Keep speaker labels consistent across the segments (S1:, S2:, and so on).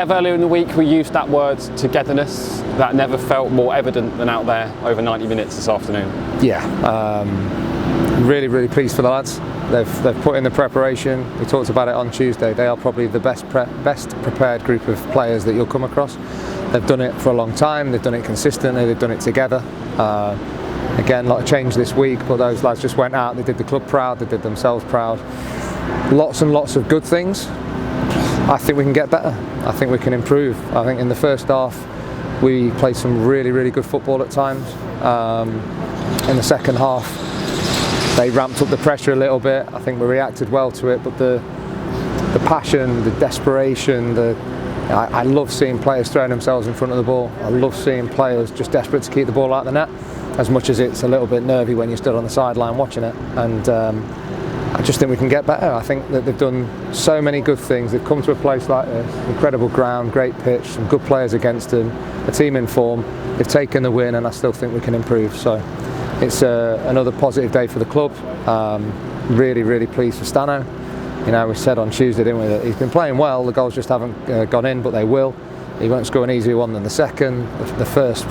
S1: Kev, earlier in the week we used that word togetherness. That never felt more evident than out there over 90 minutes this afternoon.
S2: Yeah, really pleased for the lads. They've put in the preparation. We talked about it on Tuesday. They are probably the best prepared group of players that you'll come across. They've done it for a long time. They've done it consistently. They've done it together. Again, a lot of change this week, but those lads just went out. They did the club proud. They did themselves proud. Lots and lots of good things. I think we can get better. I think we can improve. I think in the first half we played some really good football at times. In the second half they ramped up the pressure a little bit. I think we reacted well to it, but the passion, the desperation, I love seeing players throwing themselves in front of the ball. I love seeing players just desperate to keep the ball out of the net, as much as it's a little bit nervy when you're stood on the sideline watching it. And I just think we can get better. I think that they've done so many good things. They've come to a place like this, incredible ground, great pitch, some good players against them, a team in form. They've taken the win, and I still think we can improve. So it's another positive day for the club. Really pleased for Stano. You know, we said on Tuesday, didn't we, that he's been playing well. The goals just haven't gone in, but they will. He won't score an easier one than the second. The first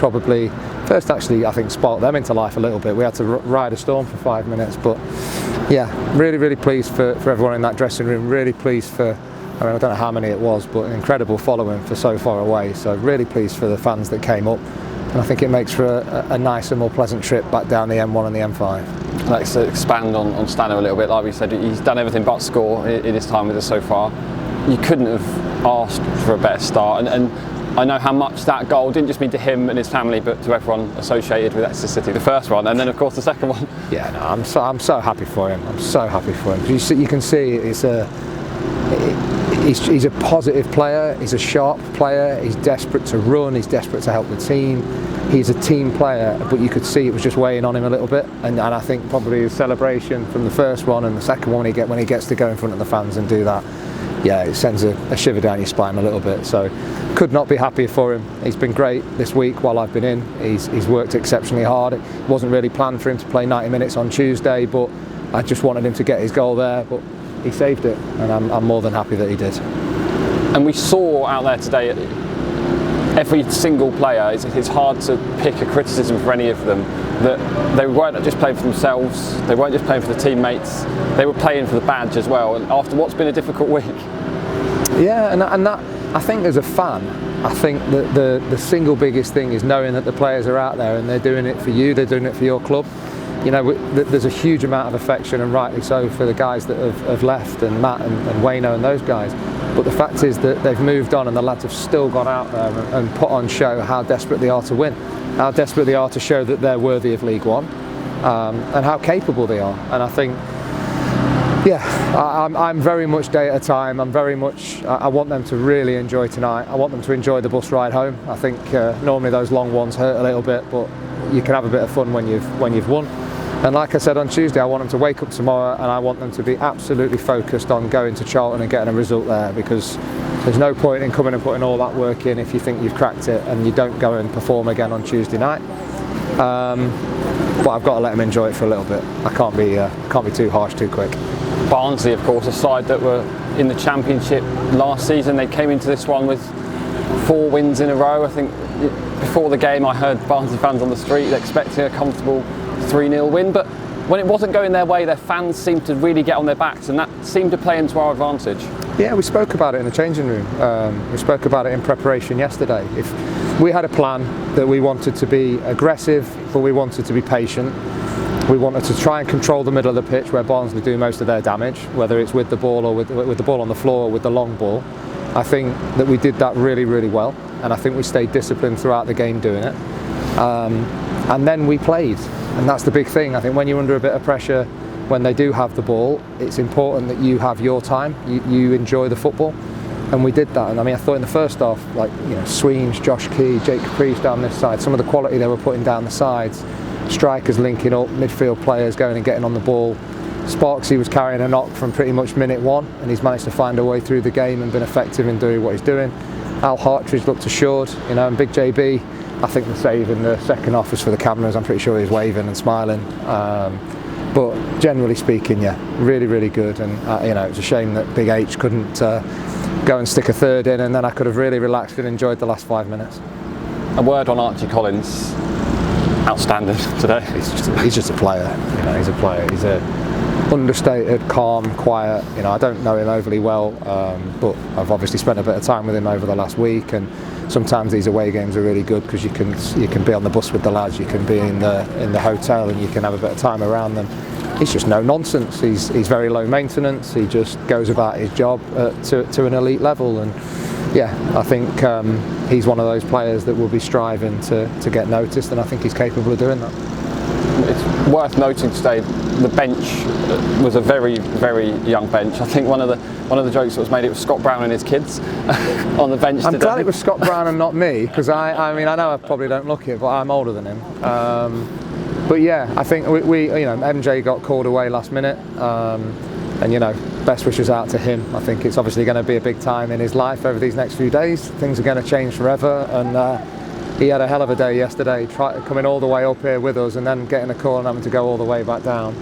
S2: actually, I think, sparked them into life a little bit. We had to ride a storm for 5 minutes, but yeah, really pleased for everyone in that dressing room. Really pleased for, I don't know how many it was, but an incredible following for so far away. So really pleased for the fans that came up. And I think it makes for a nicer, more pleasant trip back down the M1 and the M5.
S1: Let's expand on Stano a little bit. Like we said, he's done everything but score in his time with us so far. You couldn't have asked for a better start, and I know how much that goal didn't just mean to him and his family, but to everyone associated with Exeter City. The first one, and then of course the second one.
S2: Yeah, no, I'm so happy for him. I'm so happy for him. You can see he's a positive player. He's a sharp player. He's desperate to run. He's desperate to help the team. He's a team player, but you could see it was just weighing on him a little bit. And I think probably the celebration from the first one and the second one when he gets to go in front of the fans and do that, yeah, it sends a shiver down your spine a little bit. So could not be happier for him. He's been great this week while I've been in. He's worked exceptionally hard. It wasn't really planned for him to play 90 minutes on Tuesday, but I just wanted him to get his goal there. But he saved it, and I'm more than happy that he did.
S1: And we saw out there today, every single player, it's hard to pick a criticism for any of them, that they weren't just playing for themselves, they weren't just playing for the teammates, they were playing for the badge as well, and after what's been a difficult week. Yeah,
S2: and that, I think as a fan, I think that the single biggest thing is knowing that the players are out there and they're doing it for you, they're doing it for your club. You know, there's a huge amount of affection, and rightly so, for the guys that have left, and Matt and Wayno and those guys. But the fact is that they've moved on, and the lads have still gone out there and put on show how desperate they are to win, how desperate they are to show that they're worthy of League One, and how capable they are. And I think, yeah, I'm very much day at a time. I want them to really enjoy tonight. I want them to enjoy the bus ride home. I think normally those long ones hurt a little bit, but you can have a bit of fun when you've won. And like I said on Tuesday, I want them to wake up tomorrow, and I want them to be absolutely focused on going to Charlton and getting a result there, because there's no point in coming and putting all that work in if you think you've cracked it and you don't go and perform again on Tuesday night. But I've got to let them enjoy it for a little bit. I can't be too harsh too quick.
S1: Barnsley, of course, a side that were in the Championship last season. They came into this one with 4 wins in a row. I think before the game I heard Barnsley fans on the street expecting a comfortable 3-0 win, but when it wasn't going their way, their fans seemed to really get on their backs, and that seemed to play into our advantage. Yeah,
S2: we spoke about it in the changing room. We spoke about it in preparation yesterday. If we had a plan that we wanted to be aggressive, but we wanted to be patient. We wanted to try and control the middle of the pitch where Barnsley do most of their damage, whether it's with the ball or with the ball on the floor or with the long ball. I think that we did that really well, and I think we stayed disciplined throughout the game doing it. And then we played, and that's the big thing. I think when you're under a bit of pressure, when they do have the ball, it's important that you have your time, you enjoy the football, and we did that. And I mean, I thought in the first half, like, you know, Sweens, Josh Key, Jake Caprice down this side, some of the quality they were putting down the sides, strikers linking up, midfield players going and getting on the ball. Sparksy was carrying a knock from pretty much minute 1, and he's managed to find a way through the game and been effective in doing what he's doing. Al Hartridge looked assured, you know, and Big JB, I think the save in the second half was for the cameras. I'm pretty sure he was waving and smiling. But generally speaking, yeah, really good. And you know, it's a shame that Big H couldn't go and stick a third in, and then I could have really relaxed and enjoyed the last 5 minutes.
S1: A word on Archie Collins. Outstanding today.
S2: He's just a player. He's a player. He's a understated, calm, quiet. I don't know him overly well, but I've obviously spent a bit of time with him over the last week, and sometimes these away games are really good because you can be on the bus with the lads, you can be in the hotel, and you can have a bit of time around them. He's just no nonsense. He's very low maintenance. He just goes about his job to an elite level, and yeah, I think he's one of those players that will be striving to get noticed, and I think he's capable of doing that.
S1: It's worth noting today, the bench was a very, very young bench. I think one of the jokes that was made, it was Scott Brown and his kids on the bench today.
S2: I'm glad it was Scott Brown and not me, because I know I probably don't look it, but I'm older than him. But yeah, I think we MJ got called away last minute, and best wishes out to him. I think it's obviously going to be a big time in his life over these next few days. Things are going to change forever, and he had a hell of a day yesterday, coming all the way up here with us and then getting a call and having to go all the way back down.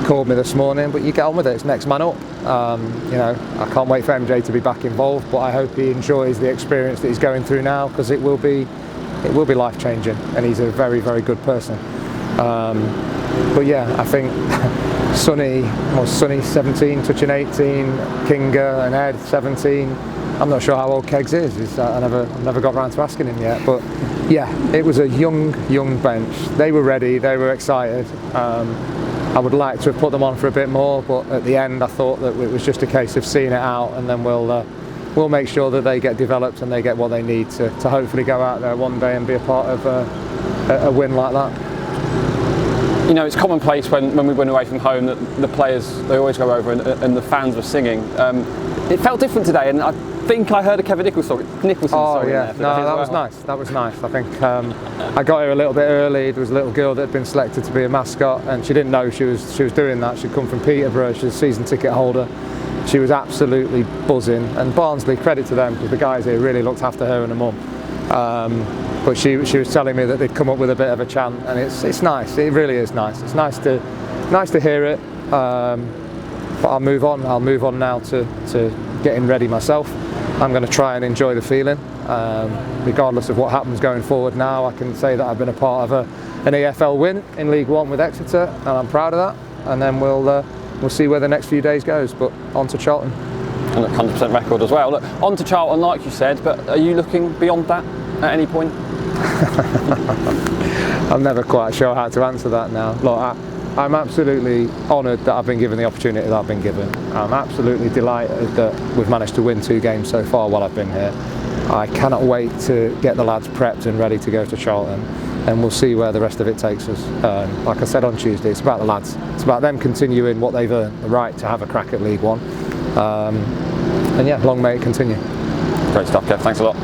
S2: Called me this morning, but you get on with it, it's next man up. I can't wait for MJ to be back involved, but I hope he enjoys the experience that he's going through now, because it will be life changing, and he's a very, very good person. But yeah, I think Sonny 17, touching 18, Kinga and Ed 17. I'm not sure how old Keggs is. I've never got round to asking him yet. But yeah, it was a young bench. They were ready. They were excited. I would like to have put them on for a bit more, but at the end, I thought that it was just a case of seeing it out, and then we'll make sure that they get developed and they get what they need to hopefully go out there one day and be a part of a win like that.
S1: It's commonplace when we win away from home that the players, they always go over and the fans were singing. It felt different today, and I think I heard a Kevin Nicholson
S2: Oh yeah, no, that was nice. That was nice. I think I got here a little bit early. There was a little girl that had been selected to be a mascot, and she didn't know she was doing that. She'd come from Peterborough. She's a season ticket holder. She was absolutely buzzing, and Barnsley, credit to them, because the guys here really looked after her and her mum. But she was telling me that they'd come up with a bit of a chant, and it's nice. It really is nice. It's nice to hear it. But I'll move on. I'll move on now to getting ready myself. I'm going to try and enjoy the feeling, regardless of what happens going forward. Now I can say that I've been a part of an EFL win in League One with Exeter, and I'm proud of that. And then we'll see where the next few days goes. But on to Charlton.
S1: And a 100% record as well. Look, on to Charlton, like you said. But are you looking beyond that at any point?
S2: I'm never quite sure how to answer that now. Look, I'm absolutely honoured that I've been given the opportunity that I've been given. I'm absolutely delighted that we've managed to win 2 games so far while I've been here. I cannot wait to get the lads prepped and ready to go to Charlton, and we'll see where the rest of it takes us. Like I said on Tuesday, it's about the lads. It's about them continuing what they've earned, the right to have a crack at League One. And yeah, long may it continue.
S1: Great stuff, Kev. Thanks a lot.